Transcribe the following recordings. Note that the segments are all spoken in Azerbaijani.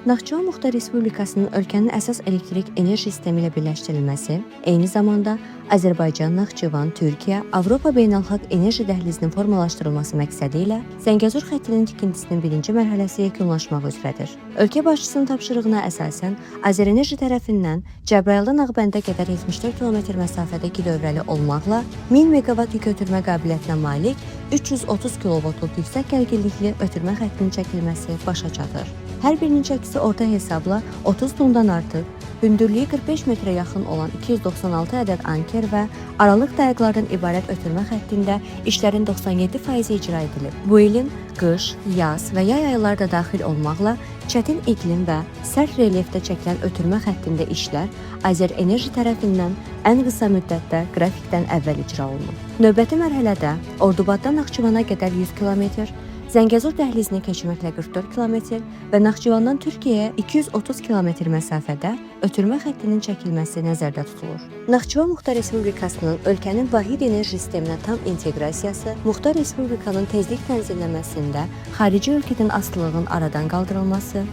Naxçıvan Muxtar Respublikasının ölkənin əsas elektrik enerji sistemi ilə birləşdirilməsi, eyni zamanda Azərbaycan, Naxçıvan, Türkiyə, Avropa beynəlxalq enerji dəhlizinin formalaşdırılması məqsədi ilə Zəngəzur xəttinin tikintisinin birinci mərhələsi yekunlaşmaq üzrədir. Ölkə başçısının tapşırığına əsasən Azərenerji tərəfindən Cəbrayıldan Ağbəndə qədər 74 km məsafədəki dövrəli olmaqla 1000 meqavat yük ötürmə qabiliyyətinə malik 330 kV-luq yüksək gərginlikli ötürmə xəttinin çəkilməsi başa çatır. Hər birinin çəkisi orta hesabla 30 tondan artıq, hündürlüyü 45 metrə yaxın olan 296 ədəd anker və aralıq dayaqlardan ibarət ötürmə xəttində işlərin 97% icra edilib. Bu ilin qış, yaz və yay ayları da daxil olmaqla çətin iqlim və sərt relyefdə çəkilən ötürmə xəttində işlər Azərenerji tərəfindən ən qısa müddətdə qrafikdən əvvəl icra olunub. Növbəti mərhələdə Ordubaddan Naxçıvana qədər 100 km, Zəngəzur dəhlizini keçməklə 44 km və Naxçıvandan Türkiyəyə 230 km məsafədə ötürmə xəttinin çəkilməsi nəzərdə tutulur. Naxçıvan Muxtar Respublikasının ölkənin vahid enerji sisteminə tam inteqrasiyası, Muxtar Respublikanın tezlik tənzimləməsində xarici ölkədən asılılığın aradan qaldırılması,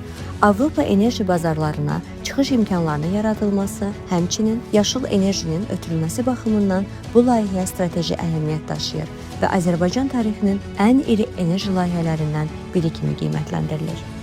Avropa enerji bazarlarına çıxış imkanlarının yaradılması, həmçinin yaşıl enerjinin ötürülməsi baxımından bu layihə strateji əhəmiyyət daşıyır və Azərbaycan tarixinin ən iri enerji layihələrindən biri kimi qiymətləndirilir.